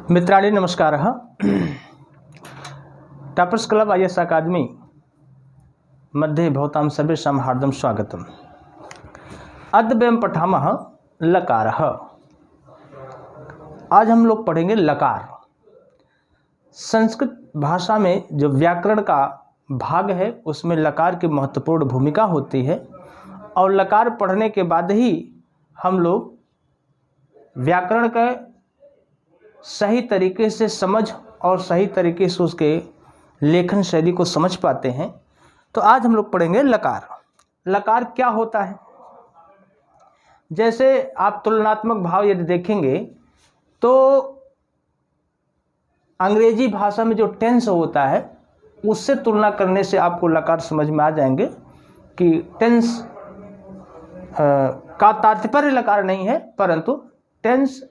मित्राणि नमस्कारः। Toppers club IAS अकादमी मध्ये भवतां सर्वेषां हार्दं स्वागतम्। अद्य वयं पठामः लकारः। आज हम लोग पढ़ेंगे लकार। संस्कृत भाषा में जो व्याकरण का भाग है उसमें लकार की महत्वपूर्ण भूमिका होती है और लकार पढ़ने के बाद ही हम लोग व्याकरण का सही तरीके से समझ और सही तरीके से उसके लेखन शैली को समझ पाते हैं। तो आज हम लोग पढ़ेंगे लकार। लकार क्या होता है? जैसे आप तुलनात्मक भाव यदि देखेंगे तो अंग्रेजी भाषा में जो टेंस होता है उससे तुलना करने से आपको लकार समझ में आ जाएंगे कि टेंस का तात्पर्य लकार नहीं है, परंतु टेंस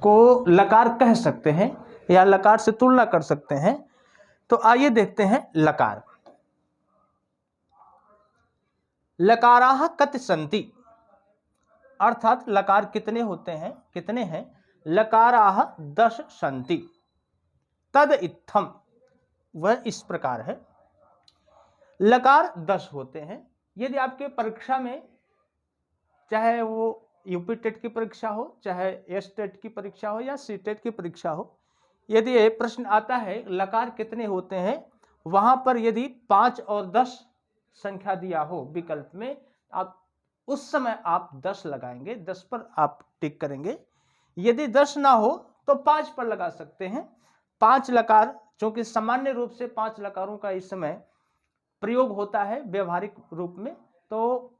को लकार कह सकते हैं या लकार से तुलना कर सकते हैं। तो आइए देखते हैं लकार। लकाराः कति सन्ति, अर्थात लकार कितने होते हैं, कितने हैं? लकाराः 10 सन्ति। तद इत्थम, वह इस प्रकार है। लकार 10 होते हैं। यदि आपके परीक्षा में चाहे वो यूपी टेट की परीक्षा हो, चाहे एस टेट की परीक्षा हो या सी टेट की परीक्षा हो, यदि ये प्रश्न आता है लकार कितने होते हैं, वहां पर यदि 5 और 10 संख्या दिया हो विकल्प में, आप उस समय आप 10 लगाएंगे, 10 पर आप टिक करेंगे। यदि 10 ना हो तो 5 पर लगा सकते हैं। 5 लकार, क्योंकि सामान्य रूप से 5 लकारों का इस समय प्रयोग होता है व्यवहारिक रूप में, तो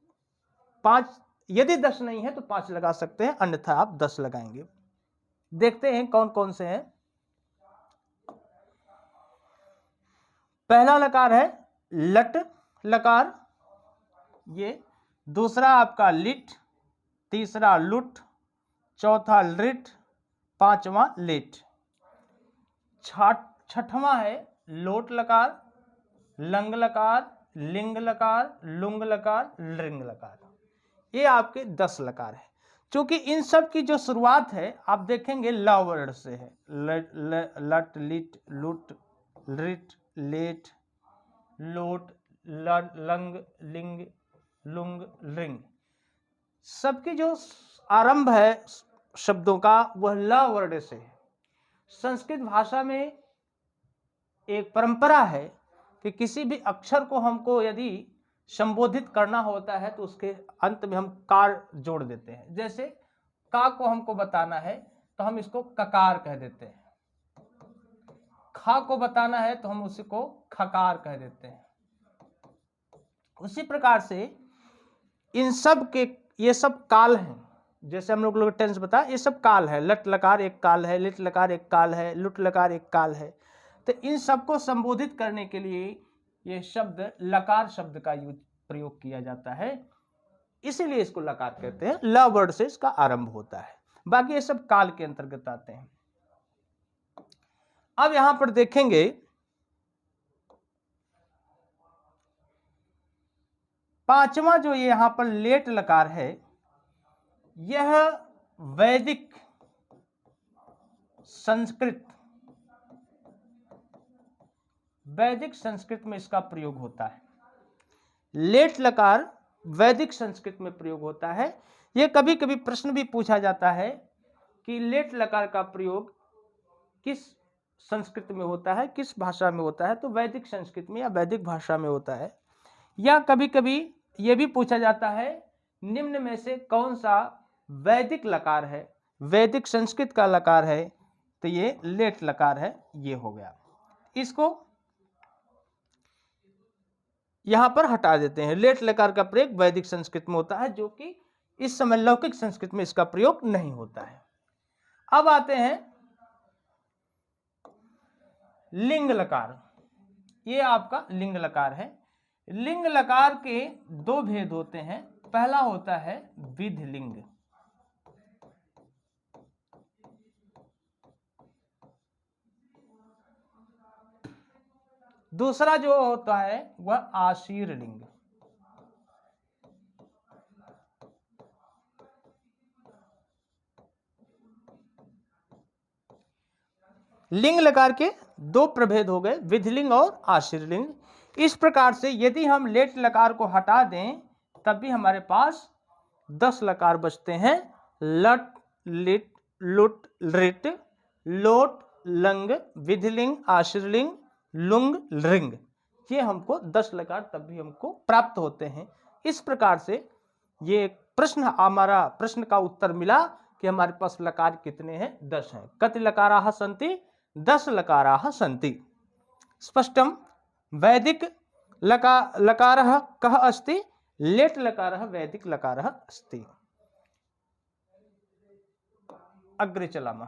5, यदि 10 नहीं है तो 5 लगा सकते हैं, अन्यथा आप 10 लगाएंगे। देखते हैं कौन कौन से हैं। पहला लकार है लट लकार, ये। दूसरा आपका लिट, तीसरा लुट, चौथा लिट, पांचवा लेट। छठवां है लोट लकार, लंग लकार, लिंग लकार, लुंग लकार, लिंग लकार। ये आपके 10 लकार है। क्योंकि इन सब की जो शुरुआत है आप देखेंगे ल वर्ड से है। लट, लिट, लुट, लिट, लेट, लोट, लंग, लिंग, लुंग, लिंग। सबकी जो आरंभ है शब्दों का वह ल वर्ड से है। संस्कृत भाषा में एक परंपरा है कि किसी भी अक्षर को हमको यदि संबोधित करना होता है तो उसके अंत में हम कार जोड़ देते हैं। जैसे का को हमको बताना है तो हम इसको ककार कह देते हैं, खा को बताना है तो हम उसी को खकार कह देते हैं। उसी प्रकार से इन सब के ये सब काल हैं। जैसे हम लोग टेंस बताया, ये सब काल है। लट लकार एक काल है, लिट लकार एक काल है, लुट लकार एक काल है। तो इन सबको संबोधित करने के लिए ये शब्द लकार शब्द का प्रयोग किया जाता है, इसीलिए इसको लकार कहते हैं। ल वर्ड से इसका आरंभ होता है। बाकी ये सब काल के अंतर्गत आते हैं। अब यहां पर देखेंगे पांचवा जो ये यहां पर लेट लकार है, यह वैदिक संस्कृत में इसका प्रयोग होता है। लेट लकार वैदिक संस्कृत में प्रयोग होता है। यह कभी कभी प्रश्न भी पूछा जाता है कि लेट लकार का प्रयोग किस संस्कृत में होता है, किस भाषा में होता है, तो वैदिक संस्कृत में या वैदिक भाषा में होता है। या कभी कभी यह भी पूछा जाता है निम्न में से कौन सा वैदिक लकार है, वैदिक संस्कृत का लकार है, तो ये लेट लकार है। ये हो गया, इसको यहां पर हटा देते हैं। लेट लकार का प्रयोग वैदिक संस्कृत में होता है, जो कि इस समय लौकिक संस्कृत में इसका प्रयोग नहीं होता है। अब आते हैं लिंग लकार। ये आपका लिंग लकार है। लिंग लकार के 2 भेद होते हैं। पहला होता है विधि लिंग, दूसरा जो होता है वह आशीर लिंग। लिंग लकार के दो प्रभेद हो गए, विधिलिंग और आशीर्लिंग। इस प्रकार से यदि हम लेट लकार को हटा दें तब भी हमारे पास 10 लकार बचते हैं। लट, लिट, लुट, लिट, लोट, लंग, विधिलिंग, आशीर्लिंग, लुंग, लिंग, ये हमको 10 लकार तब भी हमको प्राप्त होते हैं। इस प्रकार से ये प्रश्न, हमारा प्रश्न का उत्तर मिला कि हमारे पास लकार कितने हैं, 10 हैं। कति लकाराः सन्ति? 10 लकाराः सन्ति। स्पष्टम। वैदिक लकारः कः अस्ति? लेट लकारः वैदिक लकारः अस्ति। अग्रे चलामः।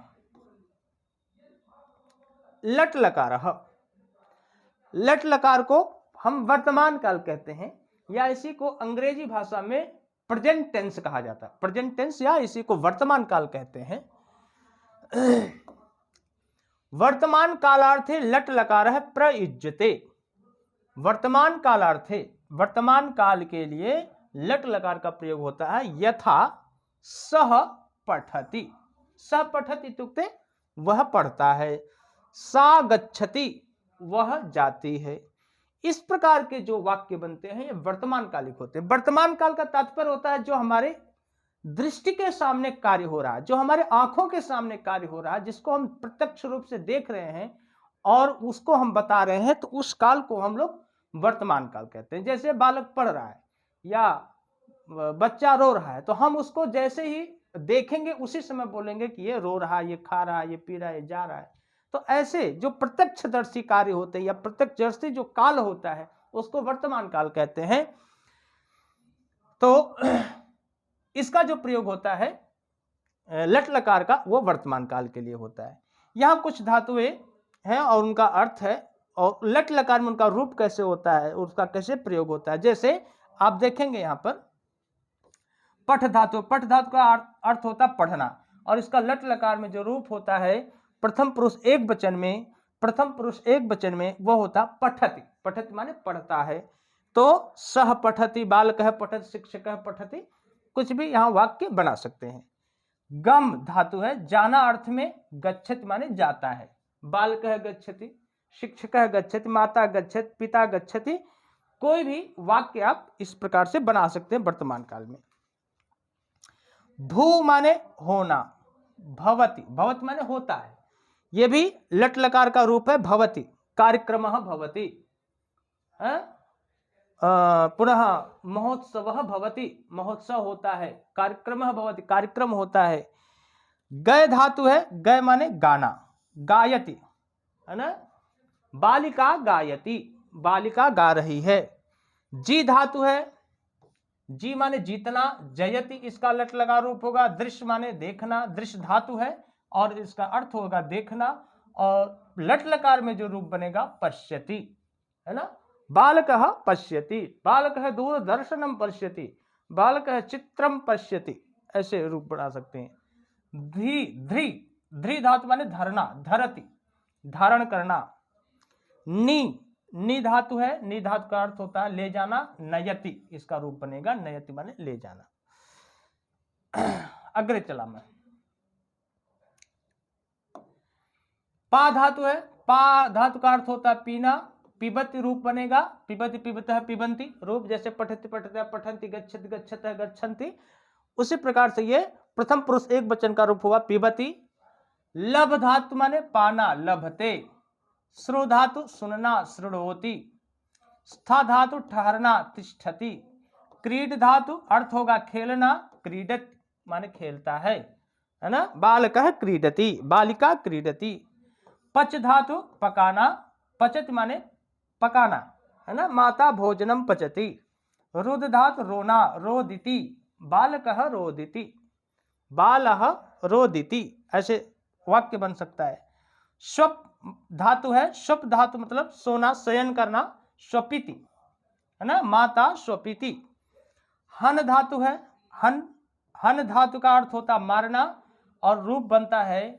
लट लकारः, लट लकार को हम वर्तमान काल कहते हैं, या इसी को अंग्रेजी भाषा में प्रेजेंट टेंस कहा जाता है। प्रेजेंट टेंस या इसी को वर्तमान काल कहते हैं। वर्तमान कालार्थे लट लकारः प्रयुज्यते। वर्तमान कालार्थे, वर्तमान काल के लिए लट लकार का प्रयोग होता है। यथा सह पठति, सह पठति इत्युक्ते वह पढ़ता है, सा गच्छति वह जाती है। इस प्रकार के जो वाक्य बनते हैं ये वर्तमान कालिक होते हैं। वर्तमान काल का तात्पर्य होता है जो हमारे दृष्टि के सामने कार्य हो रहा है, जो हमारे आंखों के सामने कार्य हो रहा है, जिसको हम प्रत्यक्ष रूप से देख रहे हैं और उसको हम बता रहे हैं, तो उस काल को हम लोग वर्तमान काल कहते हैं। जैसे बालक पढ़ रहा है या बच्चा रो रहा है, तो हम उसको जैसे ही देखेंगे उसी समय बोलेंगे कि ये रो रहा है, ये खा रहा है, ये पी रहा है, ये जा रहा है। तो ऐसे जो प्रत्यक्षदर्शी कार्य होते हैं या प्रत्यक्षदर्शी जो काल होता है उसको वर्तमान काल कहते हैं। तो इसका जो प्रयोग होता है लट लकार का, वो वर्तमान काल के लिए होता है। यहाँ कुछ धातुएं हैं और उनका अर्थ है, और लट लकार में उनका रूप कैसे होता है, उसका कैसे प्रयोग होता है। जैसे आप देखेंगे यहाँ पर पठ धातु, पठ धातु का अर्थ होता है पढ़ना, और इसका लट लकार में जो रूप होता है प्रथम पुरुष एक वचन में, प्रथम पुरुष एक वचन में वो होता पठति। पठति माने पढ़ता है। तो सह पठति, बालकः पठति, शिक्षकः पठति, कुछ भी यहाँ वाक्य बना सकते हैं। गम धातु है, जाना अर्थ में, गच्छति माने जाता है। बालकः गच्छति, शिक्षकः गच्छति, माता गच्छति, पिता गच्छति, कोई भी वाक्य आप इस प्रकार से बना सकते हैं वर्तमान काल में। भू माने होना, भवति, भवति माने होता है, ये भी लट लकार का रूप है। भवति, कार्यक्रमः भवति, पुनः महोत्सवः भवति, महोत्सव होता है। कार्यक्रमः भवति, कार्यक्रम होता है। गय धातु है, गय माने गाना, गायति, है ना। बालिका गायति, बालिका गा रही है। जी धातु है, जी माने जीतना, जयति इसका लट लगा रूप होगा। दृश्य माने देखना, दृश्य धातु है और इसका अर्थ होगा देखना, और लट लकार में जो रूप बनेगा पश्यति, है ना। बालकः पश्यति, बालकः दूरदर्शनम पश्यति, बालकः चित्रम पश्यति, ऐसे रूप बना सकते हैं। धी, ध्री, ध्री धातु माने धरना, धरति, धारण करना। नी, नी धातु है, नी धातु का अर्थ होता है ले जाना, नयति इसका रूप बनेगा, नयति माने ले जाना। अग्रे चला मैं। पा धातु है, पा धातु का अर्थ होता है पीना, पिबति रूप बनेगा, पिबति पिबतः पिबंती रूप, जैसे पठति पठतः पठन्ति, गच्छति गच्छतः गच्छन्ति, उसी प्रकार से ये प्रथम पुरुष एक वचन का रूप हुआ पिबति। लभ धातु माने पाना, लभते। श्रु धातु सुनना, शृणोति। स्था धातु ठहरना, तिष्ठति। क्रीड धातु अर्थ होगा खेलना, क्रीडत माने खेलता है ना। बालकः क्रीडति, बालिका क्रीडति। पच धातु पकाना, पचति माने पकाना, है ना। माता भोजनम पचति। रुद धातु रोना, रोदिति, बालकः रोदिति, बालः रोदिति, ऐसे वाक्य बन सकता है। स्वप धातु है, स्वप धातु मतलब सोना, शयन करना, स्वपिति, है ना। माता स्वपिति। हन धातु है, हन, हन धातु का अर्थ होता मारना और रूप बनता है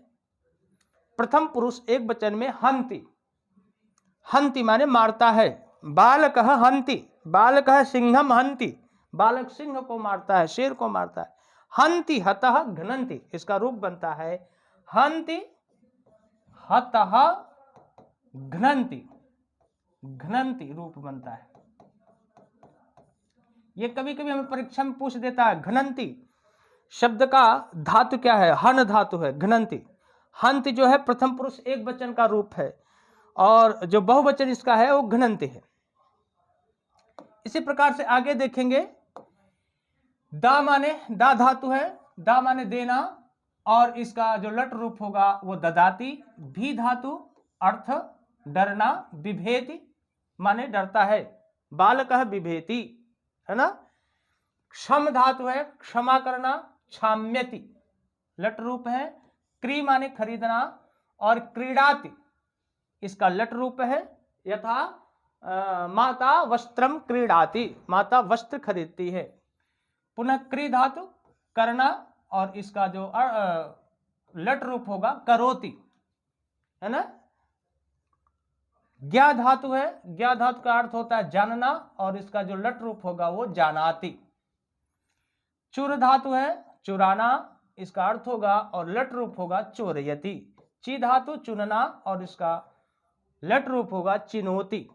प्रथम पुरुष एक वचन में हंति, हंति माने मारता है। बालकः हंति, बालकः सिंहम हंति, बालक सिंह को मारता है, शेर को मारता है। हंति हतः घ्नन्ति इसका रूप बनता है हंति हतः घ्नन्ति, घ्नन्ति रूप बनता है। ये कभी कभी हमें परीक्षा में पूछ देता है। घ्नन्ति शब्द का धातु क्या है? हन धातु है। घ्नन्ति, हंत जो है प्रथम पुरुष एक वचन का रूप है और जो बहुवचन इसका है वो घ्नन्ति है। इसी प्रकार से आगे देखेंगे, दा माने दा धातु है, दा माने देना और इसका जो लट रूप होगा वो ददाति। भी धातु अर्थ डरना, बिभेति माने डरता है, बालकः बिभेति, है ना। क्षम धातु है, क्षमा करना, क्षाम्यति लट रूप है। क्री माने खरीदना और क्रीडाति इसका लट रूप है। यथा माता वस्त्रम क्रीडाति, माता वस्त्र खरीदती है। पुनः क्री धातु करना और इसका जो लट रूप होगा करोति, है ना। ज्ञा धातु है, ज्ञा धातु का अर्थ होता है जानना और इसका जो लट रूप होगा वो जानाति। चुर धातु है, चुराना इसका अर्थ होगा और लट रूप होगा चोरयति। ची धातु चुनना और इसका लट रूप होगा चिनोति।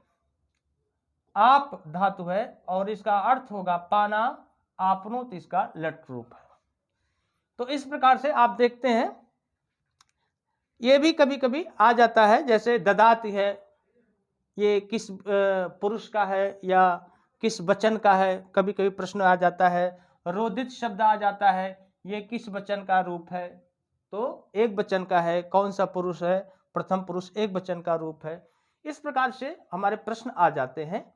आप धातु है और इसका अर्थ होगा पाना, आपनोत इसका लट रूप है। तो इस प्रकार से आप देखते हैं ये भी कभी कभी आ जाता है। जैसे ददाति है, ये किस पुरुष का है या किस वचन का है, कभी कभी प्रश्न आ जाता है। रोदित शब्द आ जाता है, ये किस वचन का रूप है? तो एक वचन का है। कौन सा पुरुष है? प्रथम पुरुष एक वचन का रूप है। इस प्रकार से हमारे प्रश्न आ जाते हैं।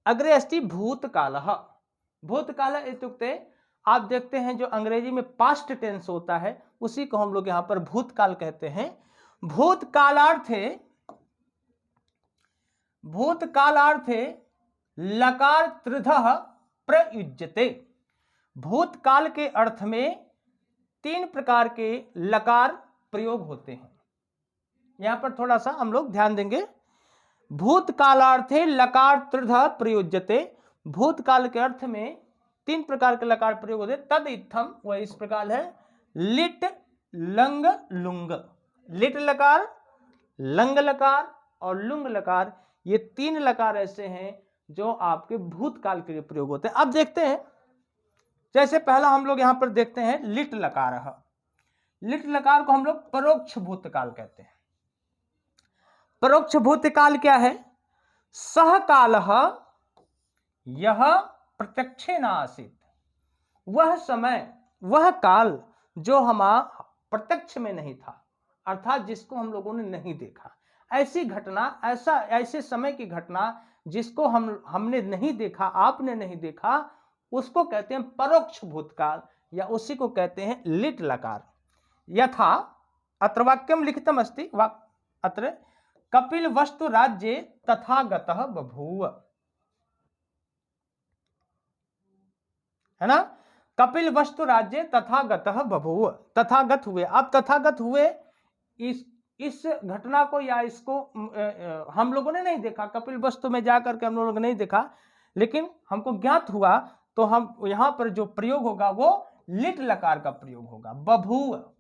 अग्रे अस्ति भूतकालः। भूतकाल इत्युक्ते आप देखते हैं जो अंग्रेजी में पास्ट टेंस होता है उसी को हम लोग यहां पर भूतकाल कहते हैं। भूतकालार्थे लकार त्रिधः प्रयुज्यते। भूतकाल के अर्थ में 3 प्रकार के लकार प्रयोग होते हैं। यहां पर थोड़ा सा हम लोग ध्यान देंगे। भूतकालार्थे लकार त्रिधः प्रयुज्यते, भूतकाल के अर्थ में 3 प्रकार के लकार प्रयोग होते। तद इत्थम वह इस प्रकार है, लिट लंग लुंग। लिट लकार, लंग लकार और लुंग लकार, ये 3 लकार ऐसे हैं जो आपके भूतकाल के लिए प्रयोग होते हैं। अब देखते हैं, जैसे पहला हम लोग यहां पर देखते हैं लिट लकार। लिट लकार को हम लोग परोक्ष भूतकाल कहते हैं। परोक्ष भूतकाल क्या है? सह कालः यह प्रत्यक्षे न आसीत्। वह समय, वह काल जो हमारा प्रत्यक्ष में नहीं था, अर्थात जिसको हम लोगों ने नहीं देखा। ऐसी घटना, ऐसे समय की घटना जिसको हमने नहीं देखा, आपने नहीं देखा, उसको कहते हैं परोक्ष भूतकाल या उसी को कहते हैं लिट लकार। यथा अत्र वाक्यम लिखितम अस्ति, अत्र कपिल वस्तु राज्ये तथागतः बभूव, है ना। कपिल वस्तु राज्ये तथागतः बभूव, तथागत हुए। अब तथागत हुए इस घटना को या इसको हम लोगों ने नहीं देखा, कपिल वस्तु में जाकर के हम लोगों ने नहीं देखा, लेकिन हमको ज्ञात हुआ, तो हम यहां पर जो प्रयोग होगा वो लिट लकार का प्रयोग होगा। बभूव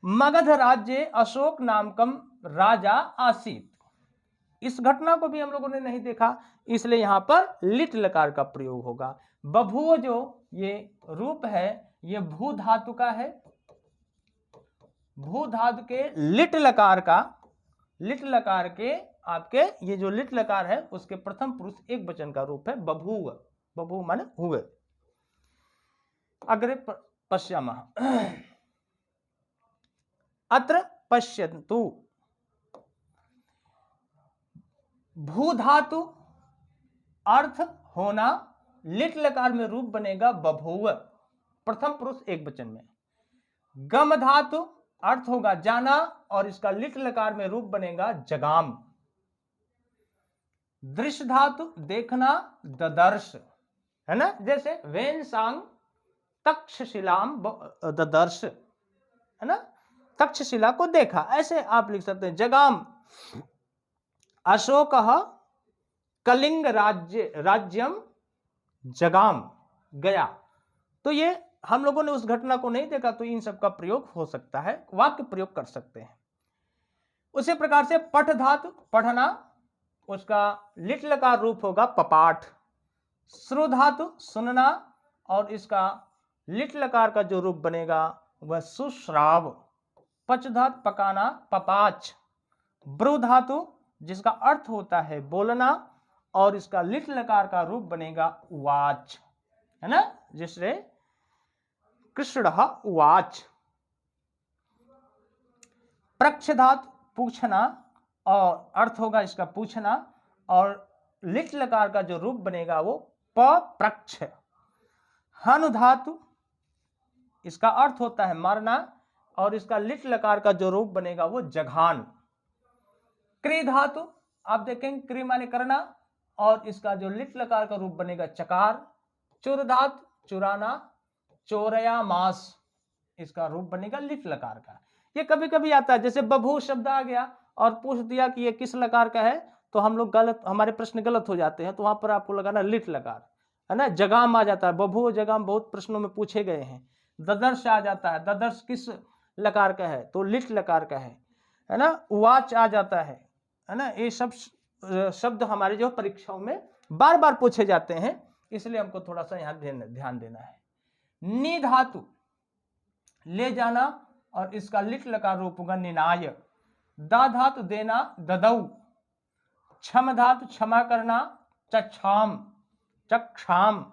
मगध राज्य अशोक नामकम राजा आसीत। इस घटना को भी हम लोगों ने नहीं देखा, इसलिए यहां पर लिट लकार का प्रयोग होगा। बभूव जो ये रूप है ये भू धातु का है। भू धातु के लिट लकार का, लिट लकार के आपके ये जो लिट लकार है उसके प्रथम पुरुष एक वचन का रूप है बभूव। बभूव माने हुए। अग्रे पश्यामः। अत्र पश्यन्तु। भू धातु अर्थ होना, लिट लकार में रूप बनेगा बभूव, प्रथम पुरुष एक वचन में। गम धातु अर्थ होगा जाना और इसका लिट लकार में रूप बनेगा जगाम। दृश्य धातु देखना, ददर्श, है ना। जैसे वेन सांग तक्षशिलाम ददर्श, है ना, तक्षशिला को देखा, ऐसे आप लिख सकते हैं। जगाम अशोकः कलिंग राज्यम जगाम, गया। तो ये हम लोगों ने उस घटना को नहीं देखा, तो इन सब का प्रयोग हो सकता है, वाक्य प्रयोग कर सकते हैं। उसी प्रकार से पठ धातु पढ़ना, उसका लिट लकार रूप होगा पपाठ। श्रु धातु सुनना, और इसका लिट लकार का जो रूप बनेगा वह सुश्राव। पच धातु पकाना पपाच। ब्रु धातु जिसका अर्थ होता है बोलना, और इसका लिट लकार का रूप बनेगा वाच, है ना, जिससे कृष्ण उवाच। प्रक्ष धातु पूछना, और अर्थ होगा इसका पूछना, और लिट लकार का जो रूप बनेगा वो पप्रक्ष। हनु धातु इसका अर्थ होता है मारना, और इसका लिट लकार का जो रूप बनेगा वो जघान। क्री धातु आप देखेंगे क्री माने करना, और इसका जो लिट लकार का रूप बनेगा चकार। चुर धातु चुराना, चोरया मास, इसका रूप बनेगा लिट लकार का। ये कभी कभी आता है, जैसे बभू शब्द आ गया और पूछ दिया कि ये किस लकार का है, तो हम लोग गलत, हमारे प्रश्न गलत हो जाते हैं, तो वहां पर आपको लगाना लिट लकार, है ना। जगाम आ जाता है, बभू जगाम बहुत प्रश्नों में पूछे गए हैं। ददर्श आ जाता है, ददर्श किस लकार का है, तो लिट लकार का है ना। उवाच आ जाता है ना। ये सब शब्द हमारे जो परीक्षाओं में बार बार पूछे जाते हैं, इसलिए हमको थोड़ा सा यहाँ ध्यान देना है। नि धातु ले जाना, और इसका लिट लकार रूप होगा निनाय। दा धातु देना ददौ। क्षम धातु क्षमा करना चक्षाम। चक्षाम,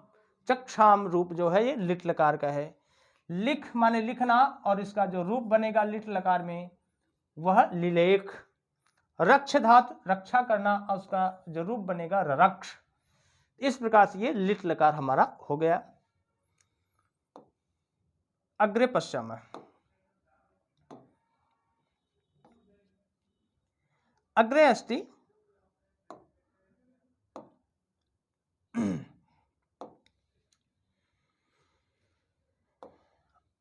चक्षाम रूप जो है ये लिट लकार का है। लिख माने लिखना, और इसका जो रूप बनेगा लिट लकार में वह लिलेख। रक्ष धातु रक्षा करना, और उसका जो रूप बनेगा ररक्ष। इस प्रकार से ये लिट लकार हमारा हो गया। अग्रे पश्चिम अग्रे अस्ति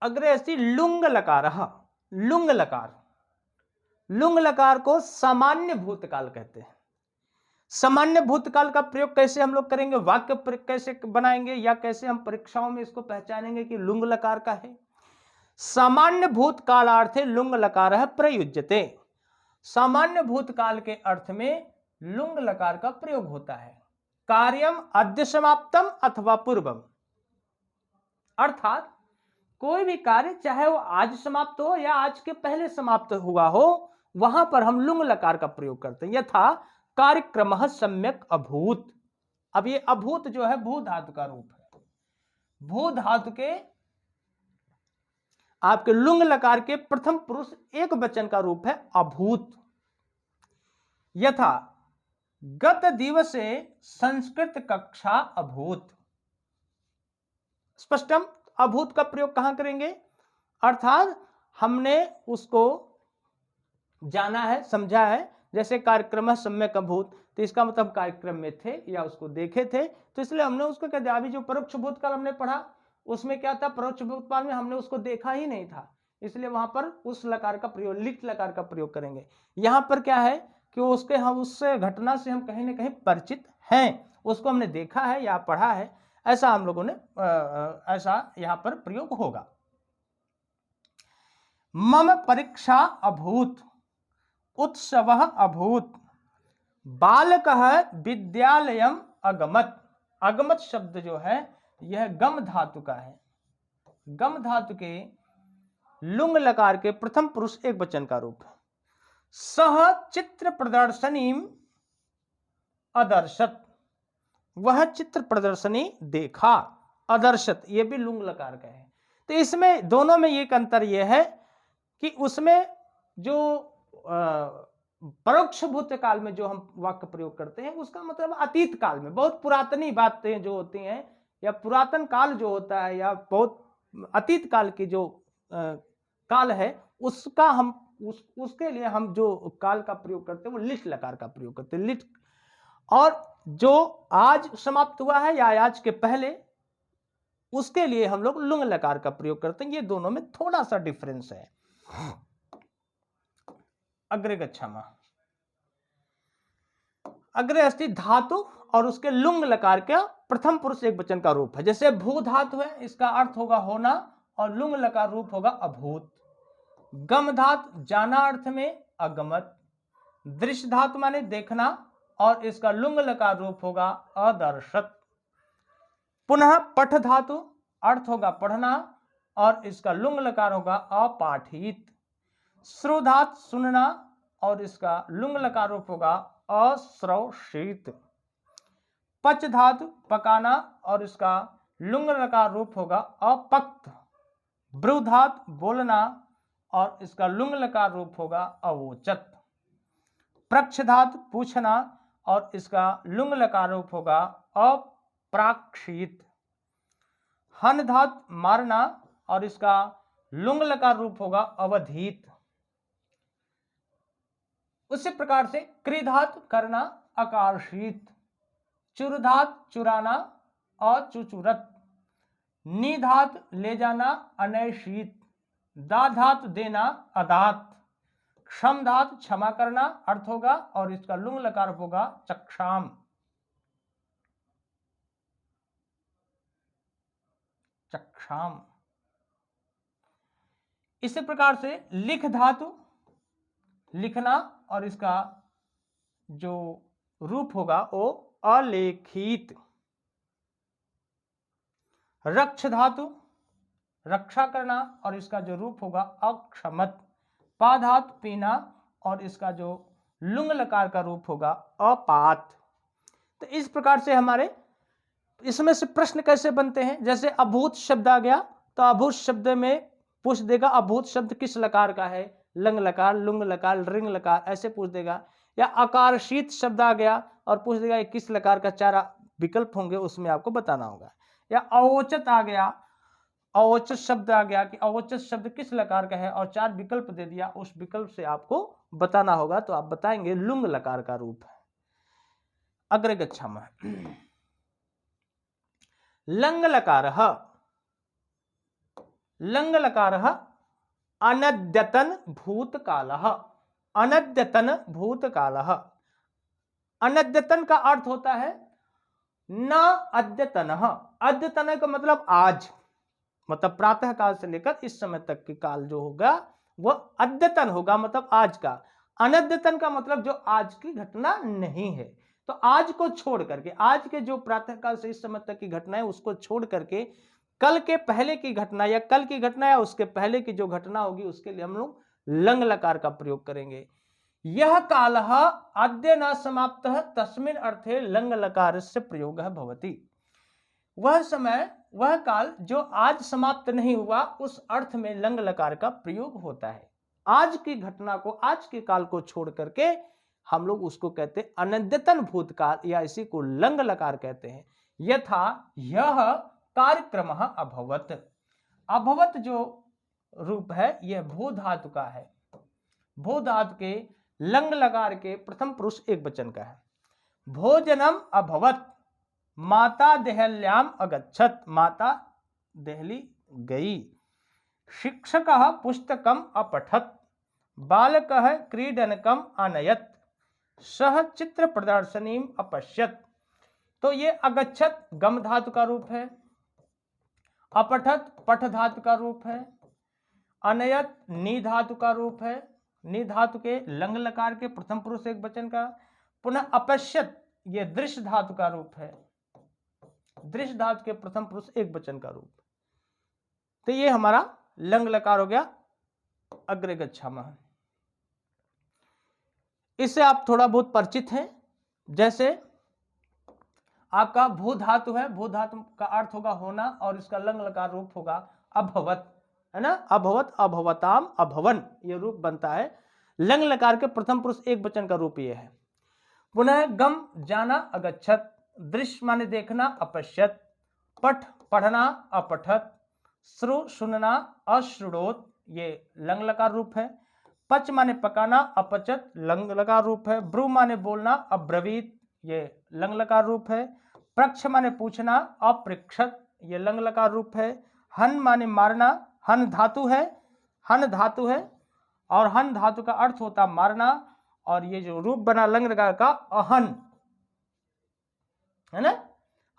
अग्रे अस्ति लुंग लकार। लुंग लकार, लुंग लकार को सामान्य भूतकाल कहते हैं। सामान्य भूतकाल का प्रयोग कैसे हम लोग करेंगे, वाक्य कैसे बनाएंगे, या कैसे हम परीक्षाओं में इसको पहचानेंगे कि लुंग लकार का है। सामान्य भूतकालार्थे लुंग लकार है प्रयुज्यते। सामान्य भूतकाल के अर्थ में लुंग लकार का प्रयोग होता है। कार्यम अद्य समाप्तम अथवा पूर्वम, अर्थात कोई भी कार्य चाहे वो आज समाप्त हो या आज के पहले समाप्त हुआ हो, वहां पर हम लुंग लकार का प्रयोग करते हैं। यथा कार्यक्रम सम्यक अभूत। अब ये अभूत जो है भू धातु का रूप है। भू धातु के आपके लुंग लकार के प्रथम पुरुष एक वचन का रूप है अभूत। यथा गत दिवसे संस्कृत कक्षा अभूत। स्पष्टम, अभूत का प्रयोग कहां करेंगे, अर्थात हमने उसको जाना है, समझा है। जैसे कार्यक्रम सम्यक अभूत, तो इसका मतलब कार्यक्रम में थे या उसको देखे थे, तो इसलिए हमने उसको कह दिया। अभी जो परोक्ष भूतकाल हमने पढ़ा उसमें क्या था, परोक्ष भूतकाल में हमने उसको देखा ही नहीं था, इसलिए वहां पर उस लकार का प्रयोग, लिट लकार का प्रयोग करेंगे। यहां पर क्या है कि उसके हम उससे घटना से हम कहीं ना कहीं परिचित हैं, उसको हमने देखा है या पढ़ा है, ऐसा हम लोगों ने ऐसा यहां पर प्रयोग होगा। मम परीक्षा अभूत, उत्सव अभूत, बालकः विद्यालयम अगमत। अगमत शब्द जो है यह गम धातु का है। गम धातु के लुंग लकार के प्रथम पुरुष एक वचन का रूप है। सह चित्र प्रदर्शनी अदर्शत, वह चित्र प्रदर्शनी देखा। अदर्शत ये भी लुंग लकार का है। तो इसमें दोनों में एक अंतर यह है कि उसमें जो परोक्ष भूतकाल में जो हम वाक्य प्रयोग करते हैं उसका मतलब अतीत काल में बहुत पुरातनी बातें जो होती हैं, या पुरातन काल जो होता है, या बहुत अतीत काल की जो काल है, उसका हम उसके लिए हम जो काल का प्रयोग करते हैं वो लिट लकार का प्रयोग करते हैं। लिट, और जो आज समाप्त हुआ है या आज के पहले, उसके लिए हम लोग लुंग लकार का प्रयोग करते हैं। ये दोनों में थोड़ा सा डिफरेंस है। अग्रे गच्छामः। अग्रे अस्ति धातु और उसके लुंग लकार का प्रथम पुरुष एक वचन का रूप है। जैसे भू धातु है, इसका अर्थ होगा होना और लुंग लकार रूप होगा अभूत। गम धातु जाना अर्थ में अगमत। दृश्य धातु माने देखना और इसका लुंग लकार रूप होगा अदर्शत। पुनः पठ धातु अर्थ होगा पढ़ना और इसका लुंग लकार होगा अपाठित। श्रु धातु सुनना और इसका लुंग लकार रूप होगा अश्रवसित। पच धातु पकाना और इसका लुंग लकार रूप होगा अपक्त। ब्रू धातु बोलना और इसका लुंग लकार रूप होगा अवोचत। प्रक्ष धातु पूछना और इसका लुंग लकार रूप होगा अप्राक्षित। हन धातु मारना और इसका लुंग लकार रूप होगा अवधीत। उसी प्रकार से क्रि धातु करना अकार्षित। चुर धातु चुराना अचुचुरत। नी धातु ले जाना अनैषित। दा धातु देना अदात। क्षम धातु क्षमा करना अर्थ होगा और इसका लुंग लकार होगा चक्षाम। चक्षाम। इसी प्रकार से लिख धातु लिखना और इसका जो रूप होगा वो अलेखित। रक्ष धातु रक्षा करना और इसका जो रूप होगा अक्षमत। पा धातु पीना और इसका जो लुंग लकार का रूप होगा अपात। तो इस प्रकार से हमारे इसमें से प्रश्न कैसे बनते हैं। जैसे अभूत शब्द आ गया तो अभूत शब्द में पूछ देगा अभूत शब्द किस लकार का है, लंग लकार, लुंग लकार, रिंग लकार, ऐसे पूछ देगा। या आकारशीत शब्द आ गया और पूछ देगा ये किस लकार का, 4 विकल्प होंगे उसमें आपको बताना होगा। या अवोचत आ गया, अवोचत शब्द आ गया कि अवोचत शब्द किस लकार का है और 4 विकल्प दे दिया, उस विकल्प से आपको बताना होगा। तो आप बताएंगे लुंग लकार का रूप है। अग्रे गच्छामः। Lung लकारः lung लकारः अनद्यतन भूतकालः। अनद्यतन भूतकालः। अनद्यतन का अर्थ होता है न अद्यतनः। अद्यतन का मतलब आज, मतलब प्रातः काल से लेकर इस समय तक के काल जो होगा वह अद्यतन होगा, मतलब आज का। अनद्यतन का मतलब जो आज की घटना नहीं है। तो आज को छोड़ करके, आज के जो प्रातः काल से इस समय तक की घटना है उसको छोड़ करके कल के पहले की घटना या कल की घटना या उसके पहले की जो घटना होगी उसके लिए हम लोग लंग लकार का प्रयोग करेंगे। यह कालः अद्य न समाप्तः तस्मिन् अर्थे लंग लकारस्य प्रयोगः भवति। वह समय, वह काल जो आज समाप्त नहीं हुआ, उस अर्थ में लंग लकार का प्रयोग होता है। आज की घटना को, आज के काल को छोड़ करके हम लोग उसको कहते हैं अनद्यतन भूतकाल या इसी को लंग लकार कहते हैं। यथा यह कार्यक्रम अभवत। अभवत जो रूप है यह भू धातु का है। भू धातु के लंग लकार के प्रथम पुरुष एक वचन का है। भोजनम अभवत। माता देहल्याम अगच्छत। माता देहली गई। शिक्षकः पुस्तकम अपठत। बालकः क्रीडनकम आनयत। सह चित्र प्रदर्शनीम अपश्यत। तो ये अगच्छत गम धातु का रूप है। अपठत पठ धातु का रूप है। अनयत नी धातु का रूप है। नी धातु के लंग लकार के प्रथम पुरुष एक वचन का। पुनः अपश्यत ये दृश्य धातु का रूप है। दृश्य धातु के प्रथम पुरुष एक वचन का रूप। तो ये हमारा लंग लकार हो गया। अग्रे गच्छामः। इससे आप थोड़ा बहुत परिचित हैं। जैसे आपका भू धातु है, भू धातु का अर्थ होगा होना और इसका लंग लकार रूप होगा अभवत, है ना। अभवत, अभवताम, अभवन ये रूप बनता है। लंग लकार के प्रथम पुरुष एक वचन का रूप ये है। पुनः गम जाना अगच्छत। दृश्य माने देखना अपश्यत। पठ पढ़ना अपठत। श्रु सुनना अश्रुणोत ये लंग लकार रूप है। पच माने पकाना अपचत लंग लकार रूप है। ब्रू माने बोलना अब्रवीत ये लंग लकार रूप है। प्रक्ष माने पूछना अपृक्षत ये लंग लकार रूप है। हन माने मारना, हन धातु है, हन धातु है और हन धातु का अर्थ होता मारना। और ये जो रूप बना लंग लकार का अहन, है ना।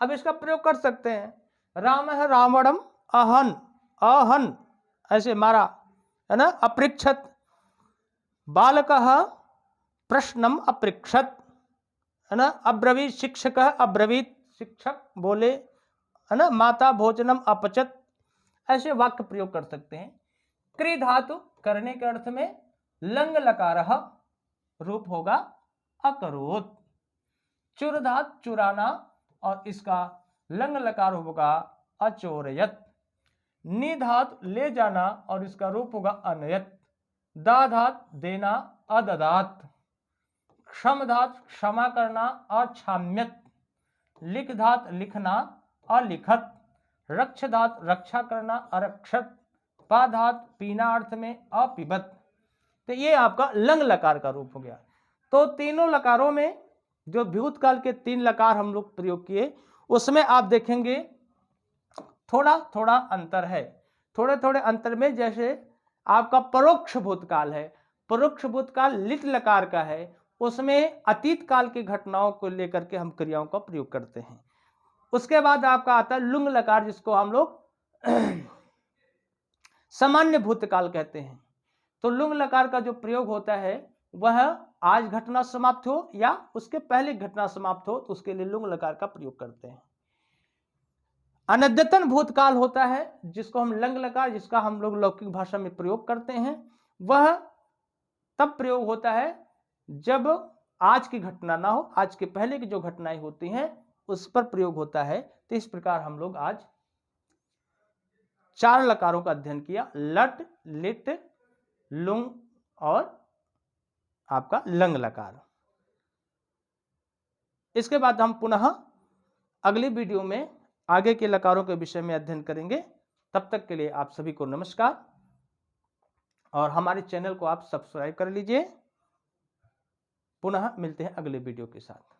अब इसका प्रयोग कर सकते हैं। राम है रावणम अहन, अहन ऐसे मारा है ना, अपृक्षत। बालकः प्रश्नम अपृक्षत है ना, अब्रवीत शिक्षकः अब्रवीत शिक्षक बोले है ना, माता भोजनम अपचत, ऐसे वाक्य प्रयोग कर सकते हैं। क्रि धातु करने के अर्थ में लंग लकारः रूप होगा अकरोत। चुर धातु चुराना और इसका लंग लकार होगा अचोरयत। नि धातु ले जाना और इसका रूप होगा अनयत। दा धातु देना अददात। क्षम धातु क्षमा करना अक्षाम्यत। लिख धातु लिखना अलिखत। रक्ष धातु रक्षा करना अरक्षत। पा धातु पीना अर्थ में अपिबत। तो ये आपका लंग लकार का रूप हो गया। तो तीनों लकारों में जो भूतकाल के 3 लकार हम लोग प्रयोग किए, उसमें आप देखेंगे थोड़ा थोड़ा अंतर है। थोड़े थोड़े अंतर में जैसे आपका परोक्ष भूतकाल है, परोक्ष भूतकाल लिट लकार का है, उसमें अतीत काल की घटनाओं को लेकर के हम क्रियाओं का प्रयोग करते हैं। उसके बाद आपका आता है लुंग लकार, जिसको हम लोग सामान्य भूतकाल कहते हैं। तो लुंग लकार का जो प्रयोग होता है वह आज घटना समाप्त हो या उसके पहले घटना समाप्त हो, तो उसके लिए लुंग लकार का प्रयोग करते हैं। अनद्यतन भूतकाल होता है जिसको हम लंग लकार, जिसका हम लोग लौकिक भाषा में प्रयोग करते हैं, वह तब प्रयोग होता है जब आज की घटना ना हो, आज के पहले की जो घटनाएं होती हैं उस पर प्रयोग होता है। तो इस प्रकार हम लोग आज 4 लकारों का अध्ययन किया, लट, लिट, लुंग और आपका लंग लकार। इसके बाद हम पुनः अगली वीडियो में आगे के लकारों के विषय में अध्ययन करेंगे। तब तक के लिए आप सभी को नमस्कार और हमारे चैनल को आप सब्सक्राइब कर लीजिए। पुनः मिलते हैं अगले वीडियो के साथ।